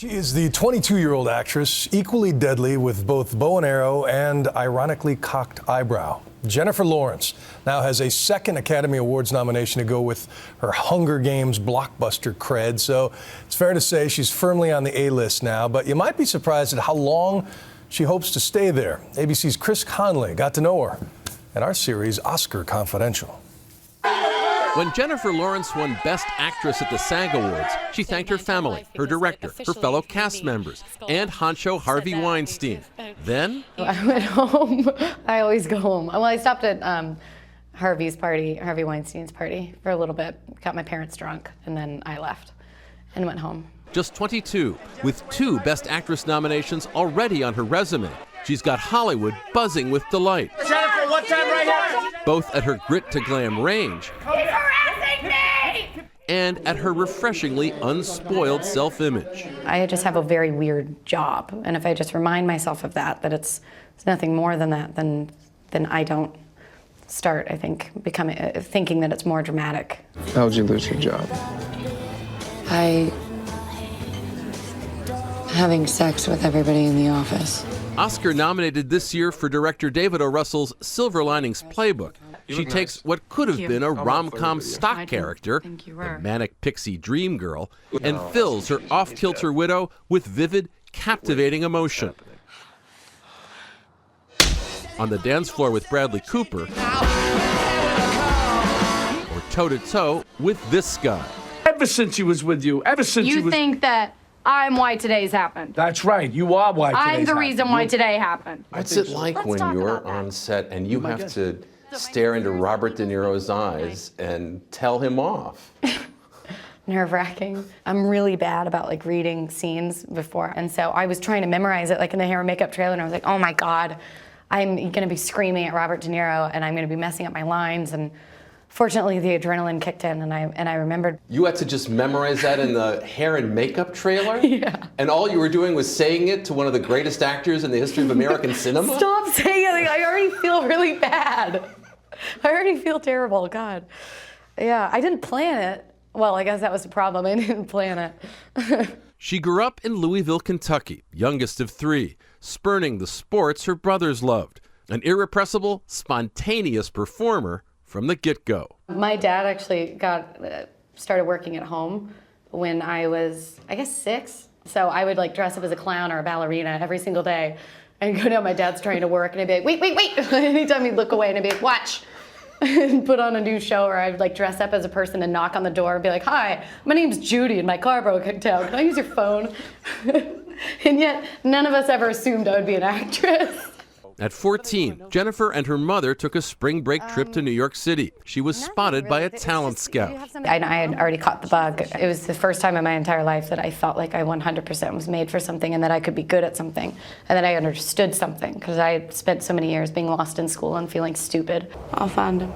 She is the 22-year-old actress, equally deadly with both bow and arrow and ironically cocked eyebrow. Jennifer Lawrence now has a second Academy Awards nomination to go with her Hunger Games blockbuster cred, so it's fair to say she's firmly on the A-list now, but you might be surprised at how long she hopes to stay there. ABC's Chris Conley got to know her in our series, Oscar Confidential. When Jennifer Lawrence won Best Actress at the SAG Awards, she thanked her family, her director, her fellow cast members, and honcho Harvey Weinstein. Then I went home. I always go home. Well, I stopped at Harvey Weinstein's party for a little bit, got my parents drunk, and then I left and went home. Just 22, with 2 Best Actress nominations already on her resume, she's got Hollywood buzzing with delight. Jennifer, one time right here. Both at her grit to glam range and at her refreshingly unspoiled self-image. I just have a very weird job, and if I just remind myself of that it's nothing more than that, then I don't start, I think, thinking that it's more dramatic. How'd you lose your job? Having sex with everybody in the office. Oscar nominated this year for director David O. Russell's Silver Linings Playbook. She takes what could have been a rom-com stock character, the manic pixie dream girl, and fills her off-kilter widow with vivid, captivating emotion. On the dance floor with Bradley Cooper, or toe-to-toe with this guy. Ever since he was with you, You think that I'm why today's happened? That's right, you are why today's I'm the reason why today happened. What's it like when you're on set and you have to stare into Robert De Niro's eyes and tell him off? Nerve-wracking. I'm really bad about reading scenes before, and so I was trying to memorize it in the hair and makeup trailer, and I was like, oh my God, I'm gonna be screaming at Robert De Niro and I'm gonna be messing up my lines, and fortunately the adrenaline kicked in and I remembered. You had to just memorize that in the hair and makeup trailer? Yeah. And all you were doing was saying it to one of the greatest actors in the history of American cinema? Stop saying it, I already feel really bad. I already feel terrible, God. Yeah, I didn't plan it. Well, I guess that was the problem, I didn't plan it. She grew up in Louisville, Kentucky, youngest of 3, spurning the sports her brothers loved. An irrepressible, spontaneous performer from the get-go. My dad actually started working at home when I was, I guess, 6. So I would dress up as a clown or a ballerina every single day and go down, my dad's trying to work, and I'd be like, wait. Anytime he'd look away, and I'd be like, watch. And put on a new show, or I'd dress up as a person and knock on the door and be like, hi, my name's Judy and my car broke down. Can I use your phone? And yet, none of us ever assumed I would be an actress. At 14, Jennifer and her mother took a spring break trip to New York City. She was spotted by a talent scout. I had already caught the bug. It was the first time in my entire life that I felt like I 100% was made for something and that I could be good at something and that I understood something, because I had spent so many years being lost in school and feeling stupid. I'll find him.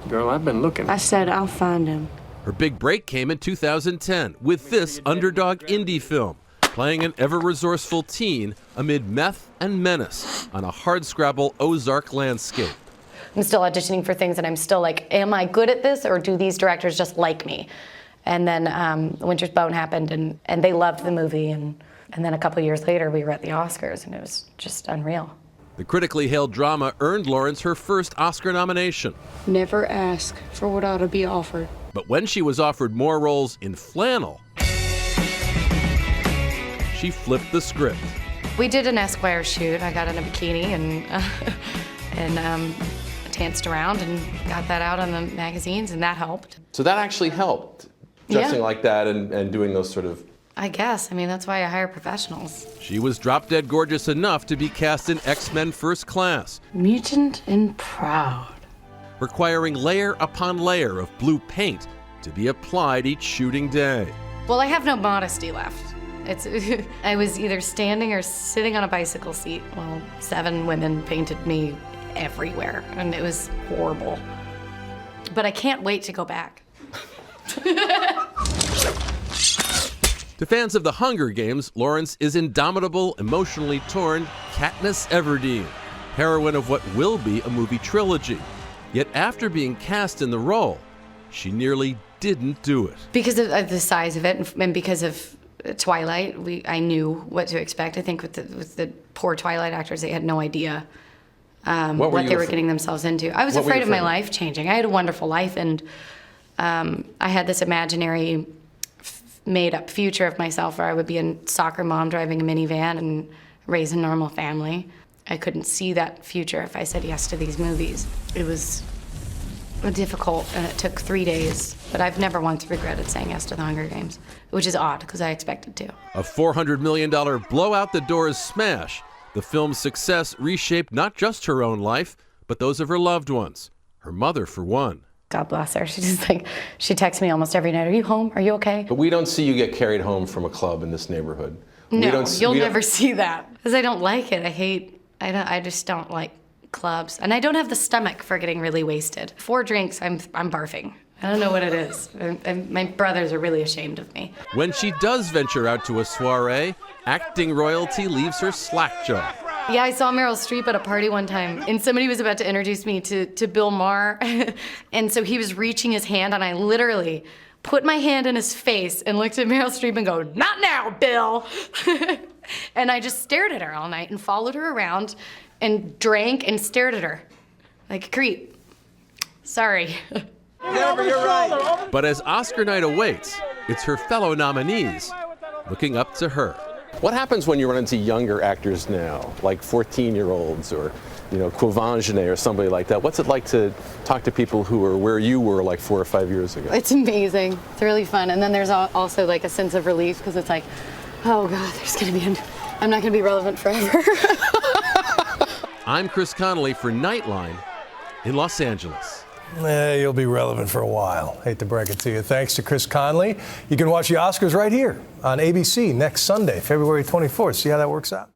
Girl, I've been looking. I said I'll find him. Her big break came in 2010 with this underdog indie film, playing an ever-resourceful teen amid meth and menace on a hardscrabble Ozark landscape. I'm still auditioning for things, and I'm still like, am I good at this, or do these directors just like me? And then Winter's Bone happened, and they loved the movie, and then a couple years later, we were at the Oscars, and it was just unreal. The critically hailed drama earned Lawrence her first Oscar nomination. Never ask for what ought to be offered. But when she was offered more roles in flannel, she flipped the script. We did an Esquire shoot. I got in a bikini and danced around and got that out on the magazines, and that helped. So that actually helped, dressing like that and doing those sort of... I guess. I mean, that's why I hire professionals. She was drop-dead gorgeous enough to be cast in X-Men First Class. Mutant and proud. Requiring layer upon layer of blue paint to be applied each shooting day. Well, I have no modesty left. I was either standing or sitting on a bicycle seat while 7 women painted me everywhere, and it was horrible. But I can't wait to go back. To fans of the Hunger Games, Lawrence is indomitable, emotionally torn Katniss Everdeen, heroine of what will be a movie trilogy. Yet after being cast in the role, she nearly didn't do it. Because of the size of it, and because of Twilight, I knew what to expect. I think with the poor Twilight actors, they had no idea what they were getting themselves into. I was afraid of my life changing. I had a wonderful life, and I had this imaginary, made-up future of myself where I would be a soccer mom driving a minivan and raise a normal family. I couldn't see that future if I said yes to these movies. It was difficult, and it took 3 days, but I've never once regretted saying yes to the Hunger Games, which is odd because I expected to. A $400 million blow-out-the-doors smash. The film's success reshaped not just her own life, but those of her loved ones. Her mother, for one. God bless her. She texts me almost every night, "Are you home? Are you okay?" But we don't see you get carried home from a club in this neighborhood. No, you'll never see that. Because I don't like it. I just don't like clubs. And I don't have the stomach for getting really wasted. 4 drinks, I'm barfing. I don't know what it is. My brothers are really ashamed of me. When she does venture out to a soiree, acting royalty leaves her slack-jawed. Yeah, I saw Meryl Streep at a party one time, and somebody was about to introduce me to Bill Maher, and so he was reaching his hand, and I literally put my hand in his face and looked at Meryl Streep and go, "Not now, Bill!" And I just stared at her all night and followed her around and drank and stared at her like a creep. Sorry. But as Oscar night awaits, it's her fellow nominees looking up to her. What happens when you run into younger actors now, like 14-year-olds or, Quavangenet or somebody like that? What's it like to talk to people who are where you were like 4 or 5 years ago? It's amazing. It's really fun. And then there's also like a sense of relief because it's like, oh God, I'm not going to be relevant forever. I'm Chris Connolly for Nightline in Los Angeles. You'll be relevant for a while. Hate to break it to you. Thanks to Chris Connolly. You can watch the Oscars right here on ABC next Sunday, February 24th. See how that works out.